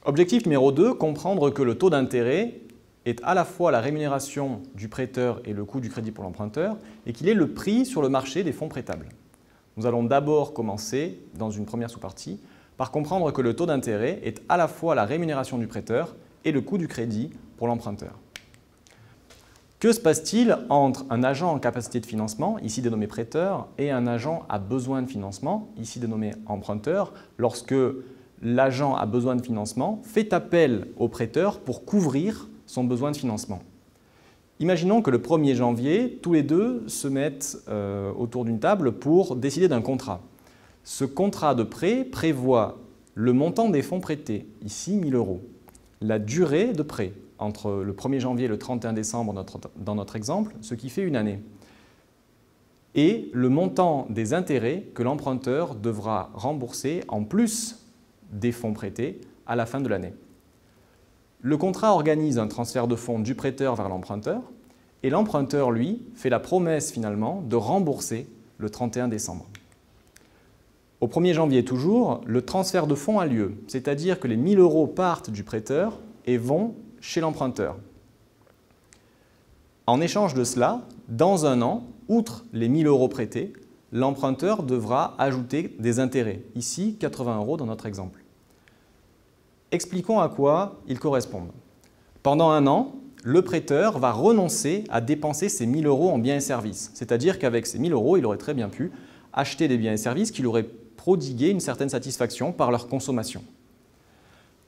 Objectif numéro 2, comprendre que le taux d'intérêt est à la fois la rémunération du prêteur et le coût du crédit pour l'emprunteur, et qu'il est le prix sur le marché des fonds prêtables. Nous allons d'abord commencer, dans une première sous-partie, par comprendre que le taux d'intérêt est à la fois la rémunération du prêteur et le coût du crédit pour l'emprunteur. Que se passe-t-il entre un agent en capacité de financement, ici dénommé prêteur, et un agent à besoin de financement, ici dénommé emprunteur, lorsque l'agent à besoin de financement fait appel au prêteur pour couvrir son besoin de financement? Imaginons que le 1er janvier, tous les deux se mettent autour d'une table pour décider d'un contrat. Ce contrat de prêt prévoit le montant des fonds prêtés, ici 1 000 €, la durée de prêt, entre le 1er janvier et le 31 décembre dans notre exemple, ce qui fait une année, et le montant des intérêts que l'emprunteur devra rembourser en plus des fonds prêtés à la fin de l'année. Le contrat organise un transfert de fonds du prêteur vers l'emprunteur et l'emprunteur, lui, fait la promesse finalement de rembourser le 31 décembre. Au 1er janvier toujours, le transfert de fonds a lieu, c'est-à-dire que les 1 000 € partent du prêteur et vont chez l'emprunteur. En échange de cela, dans un an, outre les 1 000 € prêtés, l'emprunteur devra ajouter des intérêts, ici 80 € dans notre exemple. Expliquons à quoi ils correspondent. Pendant un an, le prêteur va renoncer à dépenser ses 1 000 € en biens et services, c'est-à-dire qu'avec ces 1 000 €, il aurait très bien pu acheter des biens et services qui lui auraient prodigué une certaine satisfaction par leur consommation.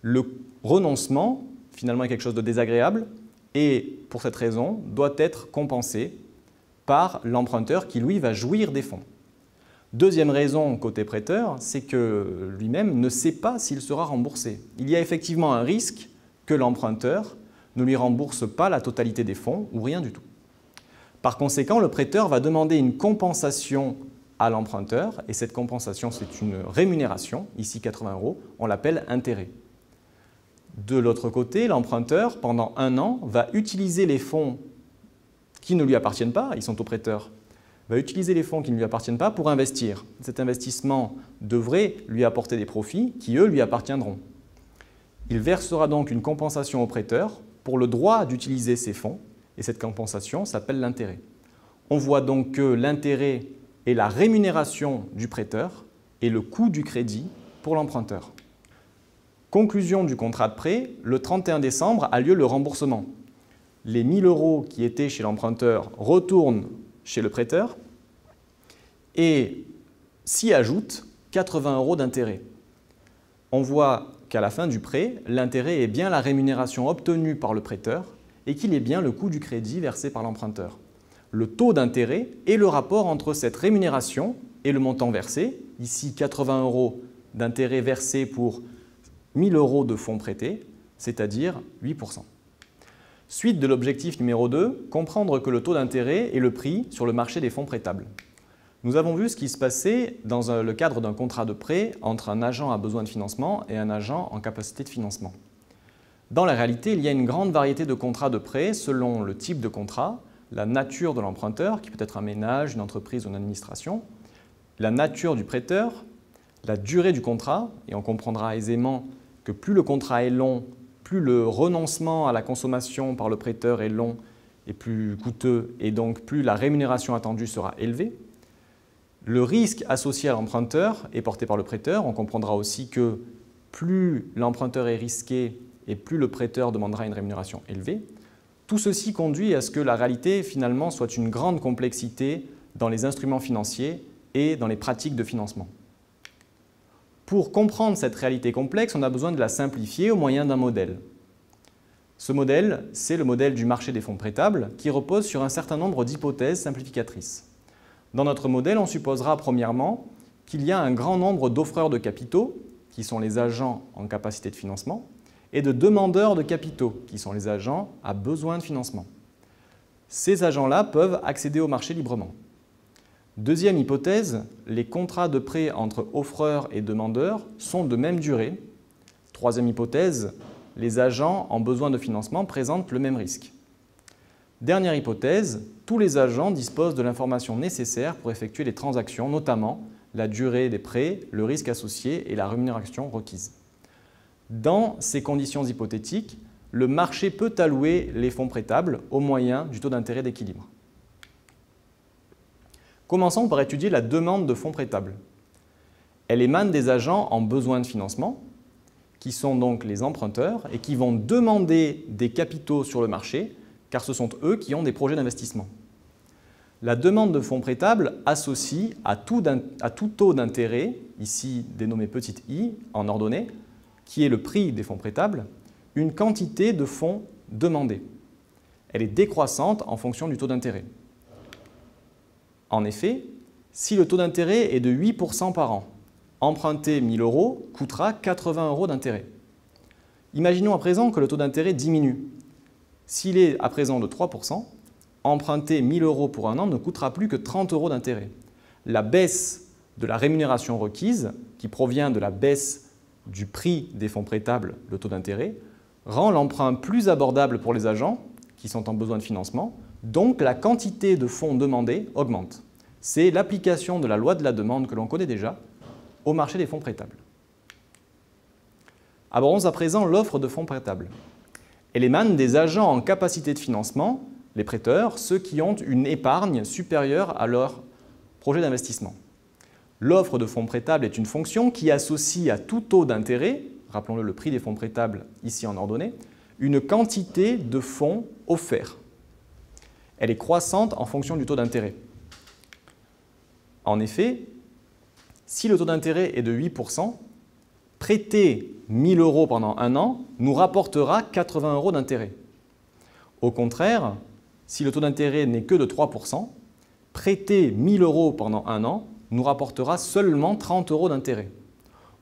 Le renoncement, finalement, est quelque chose de désagréable et, pour cette raison, doit être compensé par l'emprunteur qui, lui, va jouir des fonds. Deuxième raison côté prêteur, c'est que lui-même ne sait pas s'il sera remboursé. Il y a effectivement un risque que l'emprunteur ne lui rembourse pas la totalité des fonds ou rien du tout. Par conséquent, le prêteur va demander une compensation à l'emprunteur et cette compensation, c'est une rémunération, ici 80 €, on l'appelle intérêt. De l'autre côté, l'emprunteur, pendant un an, va utiliser les fonds qui ne lui appartiennent pas, ils sont au prêteur, va utiliser les fonds qui ne lui appartiennent pas pour investir. Cet investissement devrait lui apporter des profits qui, eux, lui appartiendront. Il versera donc une compensation au prêteur pour le droit d'utiliser ces fonds, et cette compensation s'appelle l'intérêt. On voit donc que l'intérêt est la rémunération du prêteur et le coût du crédit pour l'emprunteur. Conclusion du contrat de prêt, le 31 décembre a lieu le remboursement. Les 1 000 € qui étaient chez l'emprunteur retournent chez le prêteur et s'y ajoutent 80 € d'intérêt. On voit qu'à la fin du prêt, l'intérêt est bien la rémunération obtenue par le prêteur et qu'il est bien le coût du crédit versé par l'emprunteur. Le taux d'intérêt est le rapport entre cette rémunération et le montant versé, ici 80 € d'intérêt versé pour 1 000 € de fonds prêtés, c'est-à-dire 8%. Suite de l'objectif numéro 2, comprendre que le taux d'intérêt est le prix sur le marché des fonds prêtables. Nous avons vu ce qui se passait dans le cadre d'un contrat de prêt entre un agent à besoin de financement et un agent en capacité de financement. Dans la réalité, il y a une grande variété de contrats de prêt selon le type de contrat, la nature de l'emprunteur, qui peut être un ménage, une entreprise ou une administration, la nature du prêteur, la durée du contrat, et on comprendra aisément que plus le contrat est long, plus le renoncement à la consommation par le prêteur est long et plus coûteux, et donc plus la rémunération attendue sera élevée. Le risque associé à l'emprunteur est porté par le prêteur. On comprendra aussi que plus l'emprunteur est risqué et plus le prêteur demandera une rémunération élevée. Tout ceci conduit à ce que la réalité, finalement, soit une grande complexité dans les instruments financiers et dans les pratiques de financement. Pour comprendre cette réalité complexe, on a besoin de la simplifier au moyen d'un modèle. Ce modèle, c'est le modèle du marché des fonds prêtables qui repose sur un certain nombre d'hypothèses simplificatrices. Dans notre modèle, on supposera premièrement qu'il y a un grand nombre d'offreurs de capitaux, qui sont les agents en capacité de financement, et de demandeurs de capitaux, qui sont les agents à besoin de financement. Ces agents-là peuvent accéder au marché librement. Deuxième hypothèse, les contrats de prêt entre offreurs et demandeurs sont de même durée. Troisième hypothèse, les agents en besoin de financement présentent le même risque. Dernière hypothèse, tous les agents disposent de l'information nécessaire pour effectuer les transactions, notamment la durée des prêts, le risque associé et la rémunération requise. Dans ces conditions hypothétiques, le marché peut allouer les fonds prêtables au moyen du taux d'intérêt d'équilibre. Commençons par étudier la demande de fonds prêtables. Elle émane des agents en besoin de financement, qui sont donc les emprunteurs et qui vont demander des capitaux sur le marché, car ce sont eux qui ont des projets d'investissement. La demande de fonds prêtables associe à tout taux d'intérêt, ici dénommé petit i en ordonnée, qui est le prix des fonds prêtables, une quantité de fonds demandés. Elle est décroissante en fonction du taux d'intérêt. En effet, si le taux d'intérêt est de 8% par an, emprunter 1 000 € coûtera 80 € d'intérêt. Imaginons à présent que le taux d'intérêt diminue. S'il est à présent de 3%, emprunter 1 000 € pour un an ne coûtera plus que 30 € d'intérêt. La baisse de la rémunération requise, qui provient de la baisse du prix des fonds prêtables, le taux d'intérêt, rend l'emprunt plus abordable pour les agents qui sont en besoin de financement, donc la quantité de fonds demandés augmente. C'est l'application de la loi de la demande que l'on connaît déjà au marché des fonds prêtables. Abordons à présent l'offre de fonds prêtables. Elle émane des agents en capacité de financement, les prêteurs, ceux qui ont une épargne supérieure à leur projet d'investissement. L'offre de fonds prêtables est une fonction qui associe à tout taux d'intérêt, rappelons-le le prix des fonds prêtables ici en ordonnée, une quantité de fonds offerts. Elle est croissante en fonction du taux d'intérêt. En effet, si le taux d'intérêt est de 8%, prêter 1 000 € pendant un an nous rapportera 80 € d'intérêt. Au contraire, si le taux d'intérêt n'est que de 3%, prêter 1 000 € pendant un an nous rapportera seulement 30 € d'intérêt.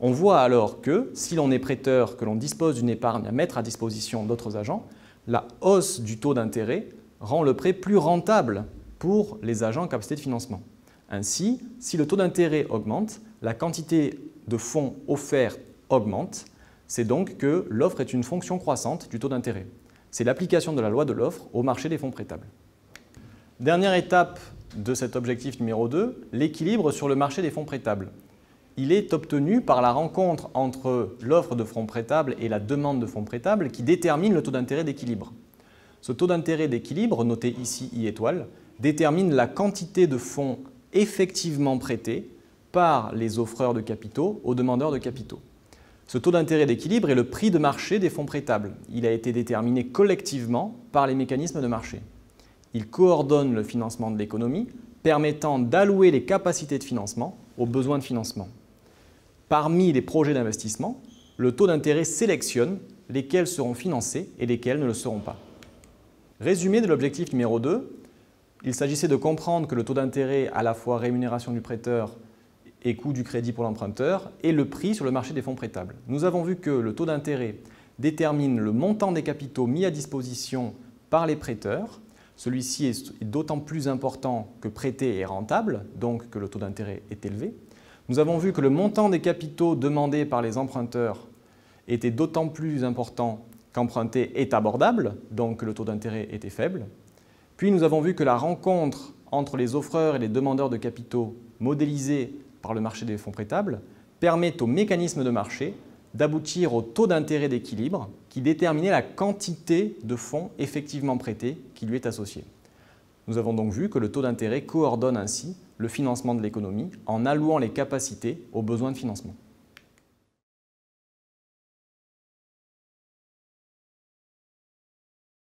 On voit alors que, si l'on est prêteur, que l'on dispose d'une épargne à mettre à disposition d'autres agents, la hausse du taux d'intérêt rend le prêt plus rentable pour les agents en capacité de financement. Ainsi, si le taux d'intérêt augmente, la quantité de fonds offerts augmente. C'est donc que l'offre est une fonction croissante du taux d'intérêt. C'est l'application de la loi de l'offre au marché des fonds prêtables. Dernière étape de cet objectif numéro 2, l'équilibre sur le marché des fonds prêtables. Il est obtenu par la rencontre entre l'offre de fonds prêtables et la demande de fonds prêtables qui détermine le taux d'intérêt d'équilibre. Ce taux d'intérêt d'équilibre, noté ici I étoile, détermine la quantité de fonds effectivement prêtés par les offreurs de capitaux aux demandeurs de capitaux. Ce taux d'intérêt d'équilibre est le prix de marché des fonds prêtables. Il a été déterminé collectivement par les mécanismes de marché. Il coordonne le financement de l'économie, permettant d'allouer les capacités de financement aux besoins de financement. Parmi les projets d'investissement, le taux d'intérêt sélectionne lesquels seront financés et lesquels ne le seront pas. Résumé de l'objectif numéro 2, il s'agissait de comprendre que le taux d'intérêt, à la fois rémunération du prêteur et coût du crédit pour l'emprunteur, est le prix sur le marché des fonds prêtables. Nous avons vu que le taux d'intérêt détermine le montant des capitaux mis à disposition par les prêteurs. Celui-ci est d'autant plus important que prêté est rentable, donc que le taux d'intérêt est élevé. Nous avons vu que le montant des capitaux demandés par les emprunteurs était d'autant plus important qu'emprunté est abordable, donc que le taux d'intérêt était faible. Puis nous avons vu que la rencontre entre les offreurs et les demandeurs de capitaux modélisés par le marché des fonds prêtables permet au mécanisme de marché d'aboutir au taux d'intérêt d'équilibre qui déterminait la quantité de fonds effectivement prêtés qui lui est associée. Nous avons donc vu que le taux d'intérêt coordonne ainsi le financement de l'économie en allouant les capacités aux besoins de financement.